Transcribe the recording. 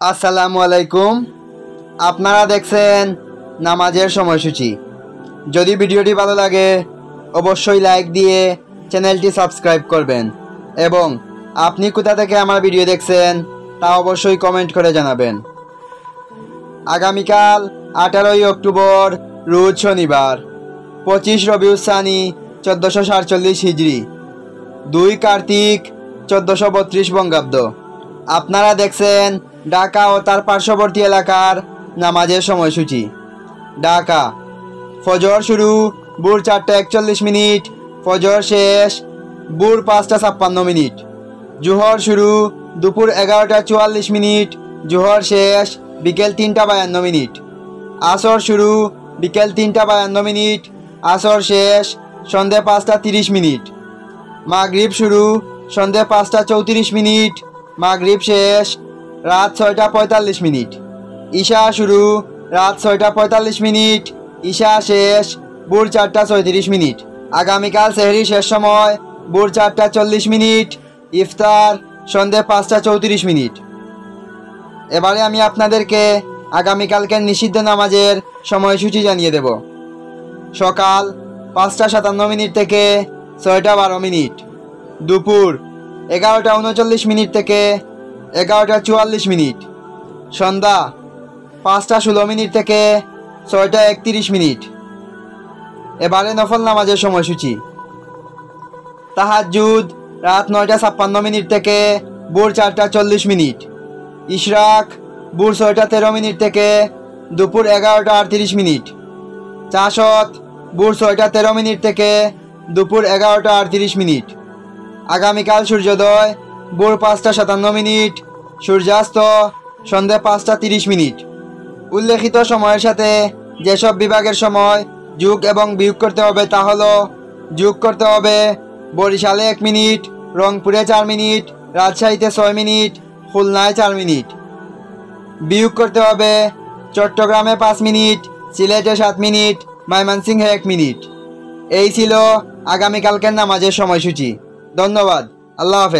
আসসালামু আলাইকুম। আপনারা দেখছেন নামাজের সময়সূচি। যদি ভিডিওটি ভালো লাগে অবশ্যই লাইক দিয়ে চ্যানেলটি সাবস্ক্রাইব করবেন এবং আপনি কোথা থেকে আমার ভিডিও দেখছেন তা অবশ্যই কমেন্ট করে জানাবেন। আগামীকাল 18ই অক্টোবর রোজ শনিবার 25 রবিউল সানি 1447 হিজরি, 2 কার্তিক 1432 বঙ্গাব্দ। আপনারা দেখছেন ঢাকা ও তার পার্শ্ববর্তী এলাকার নামাজের সময়সূচি। ঢাকা ফজর শুরু ভোর 4:41, ফজর শেষ ভোর 5:56। জোহর শুরু দুপুর 11:44, জোহর শেষ বিকেল 3:52। আসর শুরু বিকেল 3:52, আসর শেষ সন্ধে 5:30। মাগরিব শুরু সন্ধে 5:34, মাগরিব শেষ রাত 6:45। ঈশা শুরু রাত 6:45, ঈশা শেষ ভোর 4:36। আগামীকাল সেহরি শেষ সময় ভোর 4:40, ইফতার সন্ধে 5:34। এবারে আমি আপনাদেরকে আগামীকালকের নিষিদ্ধ নামাজের সময়সূচি জানিয়ে দেব। সকাল 5:57 থেকে 6:12, দুপুর 11:39 থেকে 11:44, সন্ধ্যা 5:16 থেকে 6:31। এবারে নফল নামাজের সময়সূচি। তাহাজ্জুদ রাত 9:56 থেকে ভোর 4:40, ইশরাক ভোর 6:13 থেকে দুপুর 11:38, চাশত ভোর 6:13 থেকে দুপুর 11:38। আগামীকাল সূর্যোদয় ভোর 5:57, সূর্যাস্ত সন্ধে 5:30। উল্লেখিত সময়ের সাথে যেসব বিভাগের সময় যোগ এবং বিয়োগ করতে হবে তা হলো: যোগ করতে হবে বরিশালে 1 মিনিট, রংপুরে 4 মিনিট, রাজশাহীতে 6 মিনিট, খুলনায় 4 মিনিট। বিয়োগ করতে হবে চট্টগ্রামে 5 মিনিট, সিলেটে 7 মিনিট, ময়মনসিংহে 1 মিনিট। এই ছিল আগামীকালকের নামাজের সময়সূচি। ধন্যবাদ। আল্লাহ হাফেজ।